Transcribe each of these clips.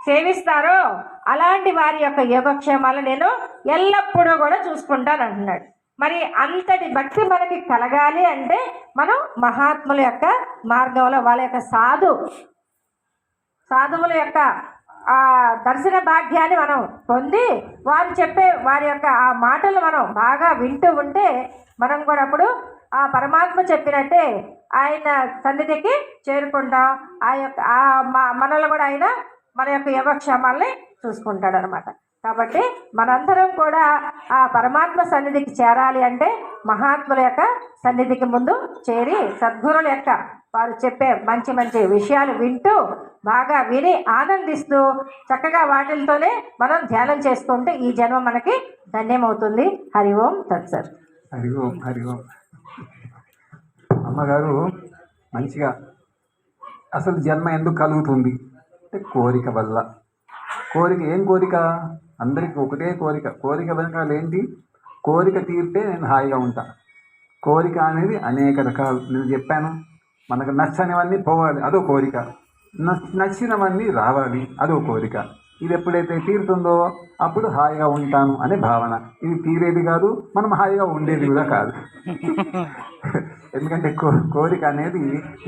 సేవిస్తారో అలాంటి వారి యొక్క యోగక్షేమాలు నేను ఎల్లప్పుడూ కూడా చూసుకుంటాను అంటున్నాడు. మరి అంతటి భక్తి మనకి కలగాలి అంటే మనం మహాత్ముల యొక్క మార్గంలో వాళ్ళ యొక్క సాధువుల యొక్క ఆ దర్శన భాగ్యాన్ని మనం పొంది వారు చెప్పే వారి యొక్క ఆ మాటలు మనం బాగా వింటూ ఉంటే మనం కూడా అప్పుడు ఆ పరమాత్మ చెప్పినట్టే ఆయన సన్నిధికి చేరుకుంటాం. ఆ యొక్క మనల్ని కూడా ఆయన మన యొక్క యోగక్షేమాల్ని చూసుకుంటాడు అనమాట. కాబట్టి మనందరం కూడా ఆ పరమాత్మ సన్నిధికి చేరాలి అంటే మహాత్ముల యొక్క సన్నిధికి ముందు చేరి సద్గురుల యొక్క వారు చెప్పే మంచి మంచి విషయాలు వింటూ బాగా విని ఆనందిస్తూ చక్కగా వాటితోనే మనం ధ్యానం చేసుకుంటే ఈ జన్మ మనకి ధన్యమవుతుంది. హరి ఓం తత్సత్. హరి ఓం హరి ఓం. అమ్మగారు మంచిగా అసలు జన్మ ఎందుకు కలుగుతుంది అంటే కోరిక వల్ల. కోరిక ఏం కోరిక? అందరికీ ఒకటే కోరిక. కోరిక వెనకాల ఏంటి? కోరిక తీరితే నేను హాయిగా ఉంటా. కోరిక అనేది అనేక రకాలు నేను చెప్పాను. మనకు నచ్చనివన్నీ పోవాలి, అదో కోరిక. నచ్చినవన్నీ రావాలి, అదో కోరిక. ఇది ఎప్పుడైతే తీరుతుందో అప్పుడు హాయిగా ఉంటాను అనే భావన. ఇది తీరేది కాదు, మనం హాయిగా ఉండేది కూడా కాదు. ఎందుకంటే కోరిక అనేది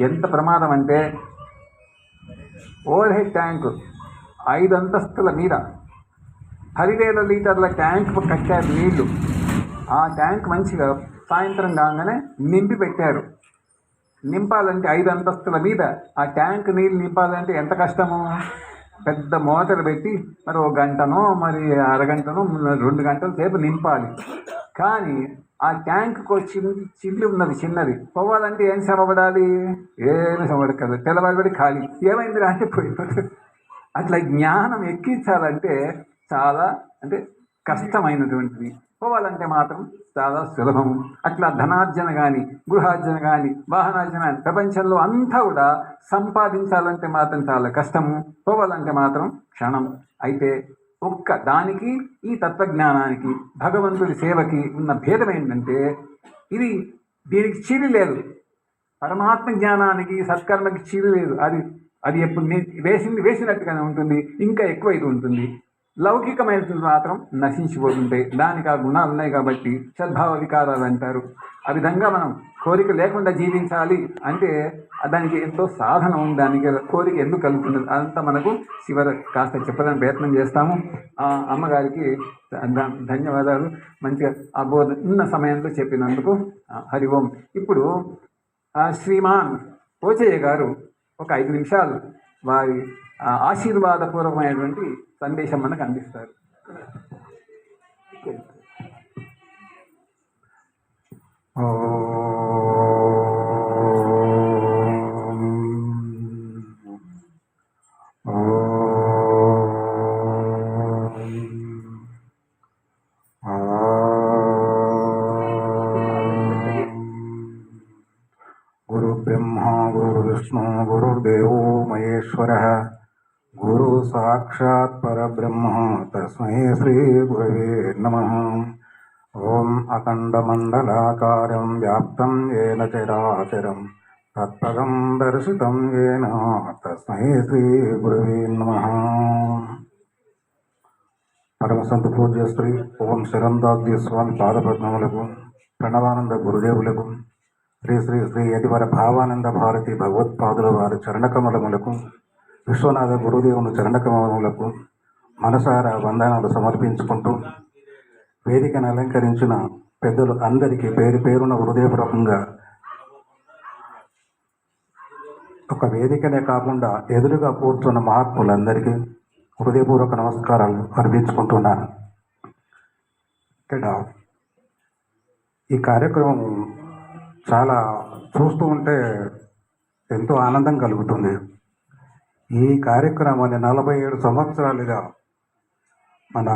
ఎంత ప్రమాదం అంటే ఓవర్ హెడ్ ట్యాంక్ 5 అంతస్తుల మీద 10,000 లీటర్ల ట్యాంక్ కట్టారు నీళ్లు. ఆ ట్యాంక్ మంచిగా సాయంత్రం కాగానే నింపి పెట్టారు. నింపాలంటే 5 అంతస్తుల మీద ఆ ట్యాంక్ నీళ్ళు నింపాలంటే ఎంత కష్టమో. పెద్ద మోటార్ పెట్టి మరి 1 గంటనో మరి అరగంటనో 2 గంటల సేపు నింపాలి. కానీ ఆ ట్యాంక్కు చిల్లు ఉన్నది చిన్నది, పోవాలంటే ఏం శ్రమపడాలి? ఏమి శ్రమపడదు, తెల్లవారి ఖాళీ. ఏమైంది అంటే పోయిపోతుంది. అట్లా జ్ఞానం ఎక్కించాలంటే చాలా అంటే కష్టమైనటువంటిది, పోవాలంటే మాత్రం చాలా సులభము. అట్లా ధనార్జన కానీ గృహార్జన కానీ వాహనార్జన కానీ ప్రపంచంలో అంతా కూడా సంపాదించాలంటే మాత్రం చాలా కష్టము, పోవాలంటే మాత్రం క్షణం. అయితే ఒక్క దానికి ఈ తత్వజ్ఞానానికి భగవంతుడి సేవకి ఉన్న భేదం ఏంటంటే దీనికి చీలి లేదు. పరమాత్మ జ్ఞానానికి సత్కర్మకి చీలి లేదు. అది ఎప్పుడు వేసినట్టుగానే ఉంటుంది, ఇంకా ఎక్కువ ఇది ఉంటుంది. లౌకికమైనది మాత్రం నశించిపోతుంటాయి. దానికి ఆ గుణాలు ఉన్నాయి కాబట్టి సద్భావ వికారాలు అంటారు. ఆ విధంగా మనం కోరిక లేకుండా జీవించాలి అంటే దానికి ఎంతో సాధన ఉంది. దానికి కోరిక ఎందుకు కలుగుతుంది అదంతా మనకు కాస్త చెప్పడానికి ప్రయత్నం చేస్తాము. అమ్మగారికి ధన్యవాదాలు. మంచిగా ఆ బోధ ఉన్న సమయంలో చెప్పినందుకు హరి ఓం. ఇప్పుడు శ్రీమాన్ పోచయ్య గారు ఒక 5 నిమిషాలు వారి ఆశీర్వాదపూర్వకమైనటువంటి సందేశం మనకు అందిస్తారు. గురు బ్రహ్మ గురు విష్ణు గురుర్దేవో మహేశ్వరః గురు సాక్షాత్ పరబ్రహ్మ తస్మై శ్రీ గురవే నమః. ఓం అఖండమండలాకారం వ్యాప్తం ఏన చరాచరం తత్పదం దర్శితం ఏన తస్మై శ్రీ గురవే నమః. పరమసంత పూజ్య శ్రీ ఓం శరందాద్రి స్వామి పాదపద్మములకు, ప్రణవానంద గురుదేవులకు, శ్రీ శ్రీ శ్రీ యతివర భావానంద భారతి భగవత్పాదుల వారి చరణకమలములకు, విశ్వనాథ గురుదేవుని చరణకమలములకు మనసారా వందనాలు సమర్పించుకుంటూ వేదికను అలంకరించిన పెద్దలు అందరికీ పేరు పేరున హృదయపూర్వకంగా, ఒక వేదికనే కాకుండా ఎదురుగా కూర్చున్న మహాత్ములందరికీ హృదయపూర్వక నమస్కారాలు అర్పించుకుంటున్నాను. ఇక్కడ ఈ కార్యక్రమం చాలా చూస్తూ ఉంటే ఎంతో ఆనందం కలుగుతుంది. ఈ కార్యక్రమాన్ని 47 సంవత్సరాలుగా మన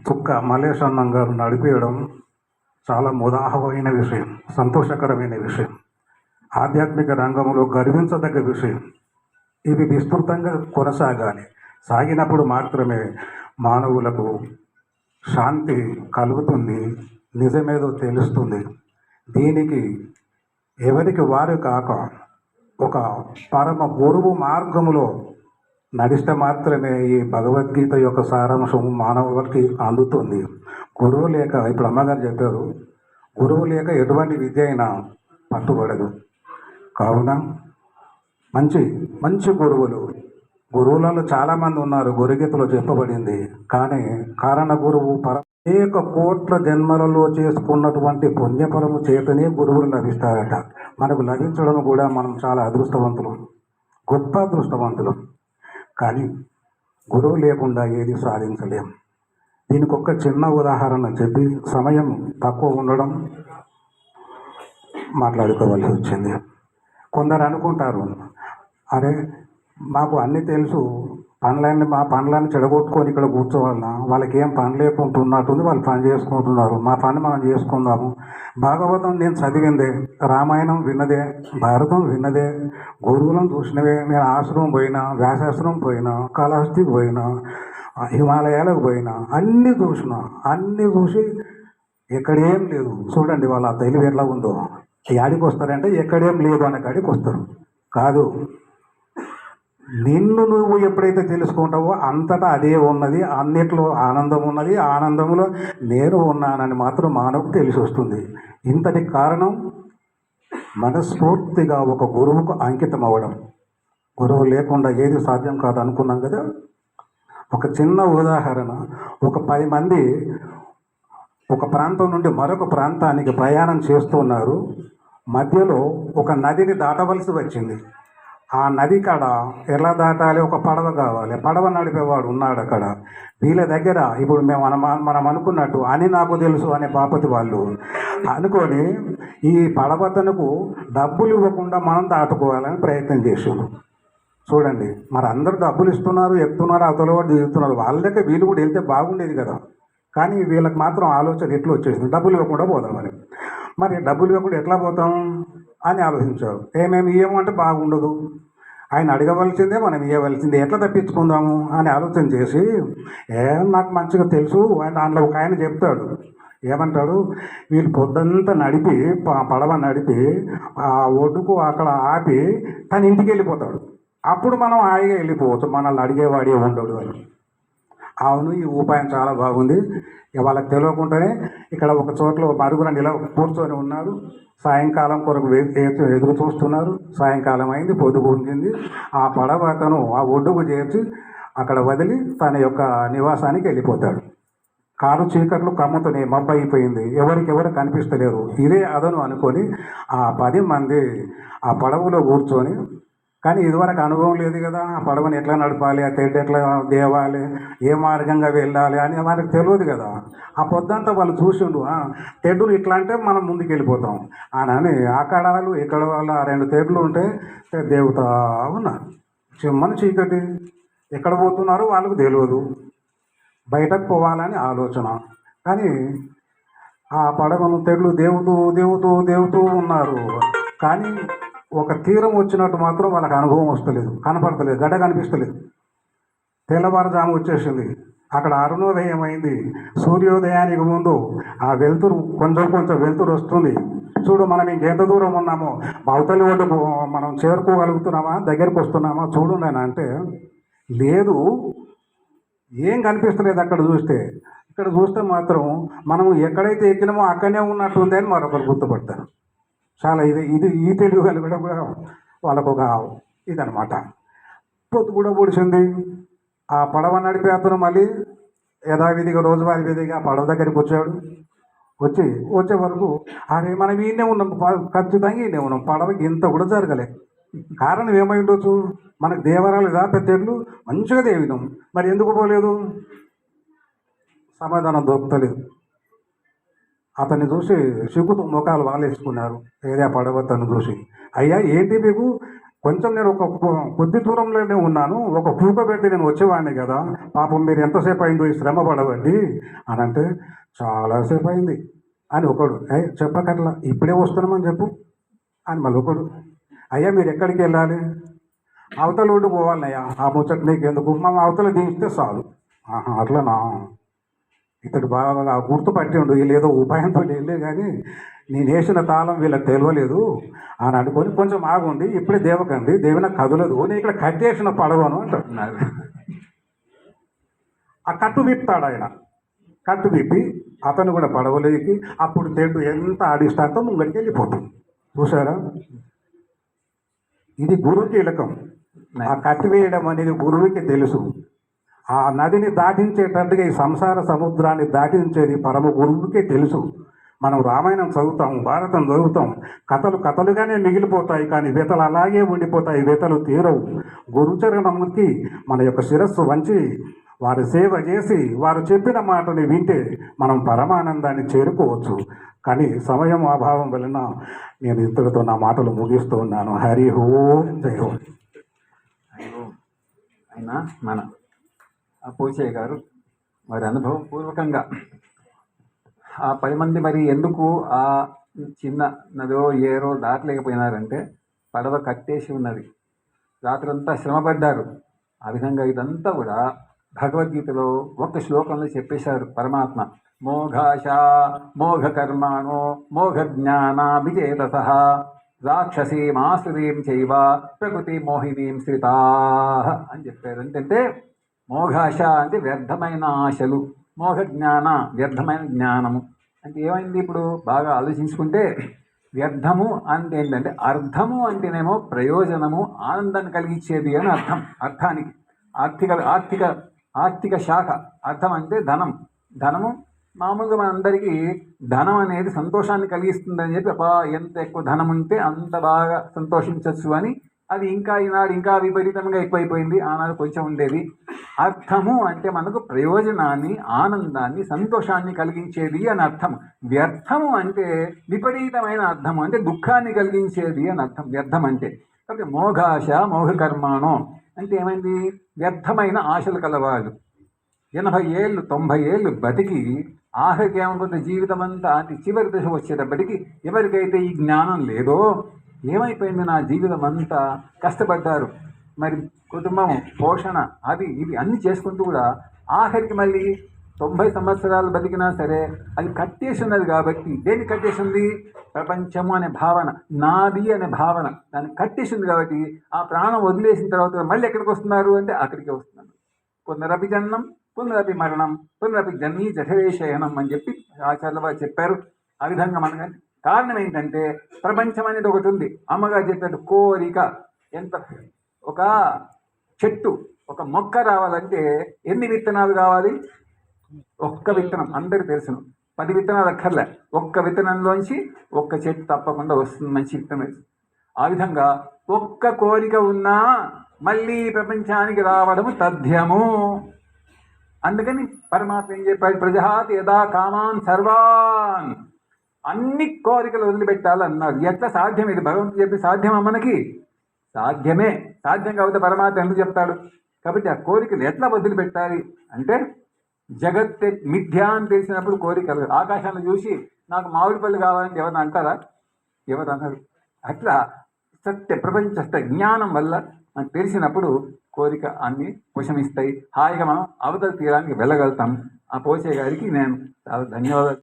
చుక్క మల్లేశన్నం గారు నడిపేయడం చాలా ముదాహమైన విషయం, సంతోషకరమైన విషయం, ఆధ్యాత్మిక రంగంలో గర్వించదగ్గ విషయం. ఇవి విస్తృతంగా కొనసాగాలి. సాగినప్పుడు మాత్రమే మానవులకు శాంతి కలుగుతుంది, నిజమేదో తెలుస్తుంది. దీనికి ఎవరికి వారు కాక ఒక పరమ గురువు మార్గములో నడిస్తే మాత్రమే ఈ భగవద్గీత యొక్క సారాంశం మానవులకి అందుతుంది. గురువు లేక, ఇప్పుడు అమ్మగారు చెప్పారు, గురువు లేక ఎటువంటి విద్య అయినా పట్టుబడదు. కావున మంచి మంచి గురువులలో చాలామంది ఉన్నారు, గురుగీతలో చెప్పబడింది. కానీ కారణ గురువు అనేక కోట్ల జన్మలలో చేసుకున్నటువంటి పుణ్యఫలము చేతనే గురువులు లభిస్తారట. మనకు లభించడం కూడా మనం చాలా అదృష్టవంతులు, గొప్ప అదృష్టవంతులు. కానీ గురువు లేకుండా ఏది సాధించలేం. దీనికి ఒక చిన్న ఉదాహరణ చెప్పి, సమయం తక్కువ ఉండడం మాట్లాడుకోవాల్సి వచ్చింది. కొందరు అనుకుంటారు, అరే మాకు అన్నీ తెలుసు, మా పనులన్నీ చెడగొట్టుకొని ఇక్కడ కూర్చోవాలన్నా, వాళ్ళకి ఏం పని లేకుంటున్నట్టుంది, వాళ్ళు పని చేసుకుంటున్నారు, మా పని మనం చేసుకుందాము. భాగవతం నేను చదివిందే, రామాయణం విన్నదే, భారతం విన్నదే, గురువులను చూసినవే. నేను ఆశ్రమం పోయినా, వ్యాసాశ్రమం పోయినా, కాళహస్తికి పోయినా, హిమాలయాలకు పోయినా, అన్నీ చూసి ఎక్కడేం లేదు. చూడండి వాళ్ళ తెలివి ఎట్లా ఉందో. యాడికి వస్తారంటే ఎక్కడేం లేదు అనే కాడికి వస్తారు. కాదు, నిన్ను నువ్వు ఎప్పుడైతే తెలుసుకుంటావో అంతటా అదే ఉన్నది, అన్నిట్లో ఆనందం ఉన్నది, ఆనందంలో నేను ఉన్నానని మాత్రం మానవుకు తెలిసి వస్తుంది. ఇంతటి కారణం మనస్ఫూర్తిగా ఒక గురువుకు అంకితం అవ్వడం. గురువు లేకుండా ఏది సాధ్యం కాదు అనుకున్నాం కదా. ఒక చిన్న ఉదాహరణ, ఒక 10 మంది ఒక ప్రాంతం నుండి మరొక ప్రాంతానికి ప్రయాణం చేస్తున్నారు. మధ్యలో ఒక నదిని దాటవలసి వచ్చింది. ఆ నది కాడ ఎలా దాటాలి, ఒక పడవ కావాలి. పడవ నడిపేవాడు ఉన్నాడు అక్కడ. వీళ్ళ దగ్గర ఇప్పుడు మనం అనుకున్నట్టు అని నాకు తెలుసు అనే బాపతి వాళ్ళు అనుకొని ఈ పడవతనకు డబ్బులు ఇవ్వకుండా మనం దాటుకోవాలని ప్రయత్నం చేశారు. చూడండి, మరి అందరూ డబ్బులు ఇస్తున్నారు, ఎక్కుతున్నారు, అవతల వాడు దిగుతున్నారు. వాళ్ళ దగ్గర వీళ్ళు కూడా వెళ్తే బాగుండేది కదా. కానీ వీళ్ళకి మాత్రం ఆలోచన ఎట్లా వచ్చేసింది, డబ్బులు ఇవ్వకుండా పోదామని. మరి డబ్బులు ఇవ్వకుండా ఎట్లా పోతాం అని ఆలోచించారు. ఏమేమి ఇవ్వమంటే బాగుండదు, ఆయన అడగవలసిందే, మనం ఇవ్వవలసిందే, ఎట్లా తప్పించుకుందాము అని ఆలోచన చేసి, నాకు మంచిగా తెలుసు అని దాంట్లో ఒక ఆయన చెప్తాడు. ఏమంటాడు, వీళ్ళు పొద్దంతా నడిపి పడవ నడిపి ఆ ఒడ్డుకు అక్కడ ఆపి తన ఇంటికి వెళ్ళిపోతాడు. అప్పుడు మనం హాయిగా వెళ్ళిపోవచ్చు, మనల్ని అడిగేవాడే ఉండడు అని. అవును, ఈ ఉపాయం చాలా బాగుంది. వాళ్ళకి తెలియకుండానే ఇక్కడ ఒక చోట్ల మరుగున కూర్చొని ఉన్నారు. సాయంకాలం కొరకు ఎదురు చూస్తున్నారు. సాయంకాలం అయింది, పొద్దుగు ఉండింది. ఆ పడవ అతను ఆ ఒడ్డుకు చేర్చి అక్కడ వదిలి తన యొక్క నివాసానికి వెళ్ళిపోతాడు. కారు చీకట్లు కమ్ముతూనే మబ్బు అయిపోయింది, ఎవరు కనిపిస్తలేరు. ఇదే అదను అనుకొని ఆ 10 మంది ఆ పడవలో కూర్చొని, కానీ ఇదివరకు అనుభవం లేదు కదా, ఆ పడవని ఎట్లా నడపాలి, ఆ తెడ్డు ఎట్లా దేవాలి, ఏ మార్గంగా వెళ్ళాలి అని వాళ్ళకి తెలియదు కదా. ఆ పొద్దంతా వాళ్ళు చూసిండు, తెడ్డులు ఇట్లా అంటే మనం ముందుకు వెళ్ళిపోతాం అని అక్కడ వాళ్ళు ఇక్కడ వాళ్ళు 2 తెడ్లు ఉంటే దేవత ఉన్నారు. చిమ్మని చీకటి, ఎక్కడ పోతున్నారో వాళ్ళకు తెలియదు, బయటకు పోవాలని ఆలోచన. కానీ ఆ పడవను తెడ్లు దేవుతూ ఉన్నారు. కానీ ఒక తీరం వచ్చినట్టు మాత్రం వాళ్ళకి అనుభవం వస్తలేదు, కనపడతలేదు, గడ్డ కనిపిస్తలేదు. తెల్లవారుజాము వచ్చేసింది, అక్కడ అరుణోదయం అయింది. సూర్యోదయానికి ముందు ఆ వెలుతురు కొంచెం వెలుతురు వస్తుంది. చూడు, మనం ఇంకెంత దూరం ఉన్నామో, అవతలి ఒడ్డుకు మనం చేరుకోగలుగుతున్నామా, దగ్గరికి వస్తున్నామా చూడు నేను అంటే, లేదు, ఏం కనిపిస్తలేదు అక్కడ చూస్తే. ఇక్కడ చూస్తే మాత్రం మనం ఎక్కడైతే ఎక్కినామో అక్కడనే ఉన్నట్టుంది అని మరొకరు గుర్తుపడతారు. చాలా ఈ తెలివి కూడా వాళ్ళకు ఒక ఇదనమాట. పొద్దు కూడా పొడిచింది. ఆ పడవ నడిపే అతను మళ్ళీ యథావిధిగా రోజువారీ విధిగా పడవ దగ్గరికి వచ్చాడు. వచ్చే వరకు అరే మనం ఈయనే ఉన్నాం, ఖచ్చితంగా ఈయనే ఉన్నాం, పడవకి ఇంత కూడా జరగలే. కారణం ఏమై ఉండొచ్చు, మనకు దేవరాలు లేదా పెద్దలు మంచిగా దేవినాం, మరి ఎందుకు పోలేదు? సమాధానం దొరుకుతలేదు. అతన్ని చూసి సిగ్గుతో ముఖాలు వాలేసుకున్నారు. ఏదే పడవతను చూసి, అయ్యా ఏంటి మీకు, కొంచెం నేను ఒక కొద్ది దూరంలోనే ఉన్నాను, ఒక పూక పెట్టి నేను వచ్చేవాడిని కదా, పాపం మీరు ఎంతసేపు అయిందో ఈ శ్రమ పడవండి అని అంటే, చాలాసేపు అయింది అని ఒకడు, చెప్పకట్లా ఇప్పుడే వస్తున్నామని చెప్పు అని మళ్ళీ ఒకడు, అయ్యా మీరు ఎక్కడికి వెళ్ళాలి, అవతల ఒడ్డు పోవాలయ్యా, ఆ ముచ్చట నీకు ఎందుకు, మా అవతల దించితే చాలు. అట్లనా, ఇతడు బాగా గుర్తుపట్టిండు వీళ్ళేదో ఉపాయంతో వెళ్ళే కానీ నేను వేసిన తాళం వీళ్ళకి తెలియలేదు అని అనుకొని కొంచెం ఆగుండి ఇప్పుడే దేవకండి దేవిన కదలదు నేను ఇక్కడ కట్టేసిన పడవను అంటాడు. అన్నారు. ఆ కట్టు విప్పుతాడు ఆయన. కట్టు విప్పి అతను కూడా పడవలేకి అప్పుడు తెడ్డు ఎంత ఆడిస్తాంతో ముంగడికి వెళ్ళిపోతుంది. చూసారా, ఇది గురువు కీలకం. ఆ కట్టు వేయడం అనేది గురువుకి తెలుసు. ఆ నదిని దాటించేటట్టుగా ఈ సంసార సముద్రాన్ని దాటించేది పరమ గురువుకే తెలుసు. మనం రామాయణం చదువుతాం, భారతం చదువుతాం, కథలు కథలుగానే మిగిలిపోతాయి, కానీ వెతలు అలాగే ఉండిపోతాయి, వెతలు తీరవు. గురుచరణముకి మన యొక్క శిరస్సు వంచి వారి సేవ చేసి వారు చెప్పిన మాటని వింటే మనం పరమానందాన్ని చేరుకోవచ్చు. కానీ సమయం అభావం వలన నేను ఇంతటితో నా మాటలు ముగిస్తూ ఉన్నాను. హరి ఓం జై ఓం. ఆయన మన పోచయ్య గారు మరి అనుభవపూర్వకంగా ఆ 10 మంది మరి ఎందుకు ఆ చిన్న నదో ఏరో దాటలేకపోయినారంటే పడవ కట్టేసి ఉన్నది, రాత్రంతా శ్రమపడ్డారు. ఆ విధంగా ఇదంతా కూడా భగవద్గీతలో ఒక్క శ్లోకంలో చెప్పేశారు పరమాత్మ. మోఘాశ మోఘ కర్మాణో మోఘ జ్ఞానాభిచేతసః రాక్షసీమాసురీం చైవ ప్రకృతి మోహినీం శ్రితా అని చెప్పారు. ఏంటంటే మోఘాశ అంటే వ్యర్థమైన ఆశలు, మోఘ జ్ఞాన వ్యర్థమైన జ్ఞానము అంటే ఏమైంది. ఇప్పుడు బాగా ఆలోచించుకుంటే వ్యర్థము అంటే ఏంటంటే అర్థము అంటేనేమో ప్రయోజనము, ఆనందాన్ని కలిగించేది అని అర్థం. అర్థానికి ఆర్థిక శాఖ. అర్థం అంటే ధనం. ధనము మామూలుగా మనందరికీ ధనం అనేది సంతోషాన్ని కలిగిస్తుందని చెప్పి ఎంత ఎక్కువ ధనం ఉంటే అంత బాగా సంతోషించవచ్చు అని, అది ఇంకా ఈనాడు ఇంకా విపరీతంగా ఎక్కువైపోయింది. ఆనాడు కొంచెం ఉండేది. అర్థము అంటే మనకు ప్రయోజనాన్ని, ఆనందాన్ని, సంతోషాన్ని కలిగించేది అని అర్థం. వ్యర్థము అంటే విపరీతమైన అర్థము అంటే దుఃఖాన్ని కలిగించేది అని అర్థం వ్యర్థం అంటే. కాబట్టి మోఘాశ మోఘ కర్మాణో అంటే ఏమైంది, వ్యర్థమైన ఆశలు కలవాళ్ళు 80 ఏళ్ళు 90 ఏళ్ళు బతికి ఆఖరికి ఏమనుకుంటే జీవితం అంతా అంటే చివరి దశ వచ్చేటప్పటికి ఎవరికైతే ఈ జ్ఞానం లేదో ఏమైపోయింది, నా జీవితం అంతా కష్టపడ్డారు, మరి కుటుంబం పోషణ అది ఇది అన్నీ చేసుకుంటూ కూడా ఆఖరికి మళ్ళీ 90 సంవత్సరాలు బతికినా సరే అది కట్టేసి ఉన్నది. కాబట్టి దేన్ని కట్టేసి ఉంది, ప్రపంచము అనే భావన, నాది అనే భావన దాన్ని కట్టేసి ఉంది. కాబట్టి ఆ ప్రాణం వదిలేసిన తర్వాత మళ్ళీ ఎక్కడికి వస్తున్నారు అంటే అక్కడికే వస్తున్నారు. పునరపి జన్మం పునరపి మరణం పునరపి జన్మీ జఠరేశయనం అని చెప్పి ఆచార్యుల వారు చెప్పారు. ఆ విధంగా మనకు కారణం ఏంటంటే ప్రపంచం అనేది ఒకటి ఉంది. అమ్మగారు చెప్పారు కోరిక. ఎంత ఒక చెట్టు ఒక మొక్క రావాలంటే ఎన్ని విత్తనాలు కావాలి, ఒక్క విత్తనం. అందరికీ తెలుసును, 10 విత్తనాలు అక్కర్లే, ఒక్క విత్తనంలోంచి ఒక్క చెట్టు తప్పకుండా వస్తుంది, మంచి విత్తనం. ఆ విధంగా ఒక్క కోరిక ఉన్నా మళ్ళీ ప్రపంచానికి రావడము తథ్యము. అందుకని పరమాత్మ ఏం చెప్పాడు, ప్రజహాతి యదా కామాన్ సర్వాన్, అన్ని కోరికలు వదిలిపెట్టాలన్నారు. ఎట్లా సాధ్యం ఇది, భగవంతుడు చెప్పి సాధ్యమా మనకి? సాధ్యమే. సాధ్యం కాబట్టి పరమాత్మ ఎందుకు చెప్తాడు? కాబట్టి ఆ కోరికలు ఎట్లా వదిలిపెట్టాలి అంటే జగత్ మిథ్యా అని తెలిసినప్పుడు కోరికలు. ఆకాశాన్ని చూసి నాకు మామిడి పళ్ళు కావాలని ఎవరిని అంటారా? ఎవరు అన్నారు? అట్లా ప్రపంచ జ్ఞానం వల్ల మనకు తెలిసినప్పుడు కోరిక అన్నీ ఉపశమిస్తాయి. హాయిగా మనం అవతల తీరానికి వెళ్ళగలుగుతాం. ఆ పోచయ్య గారికి నేను చాలా ధన్యవాదాలు.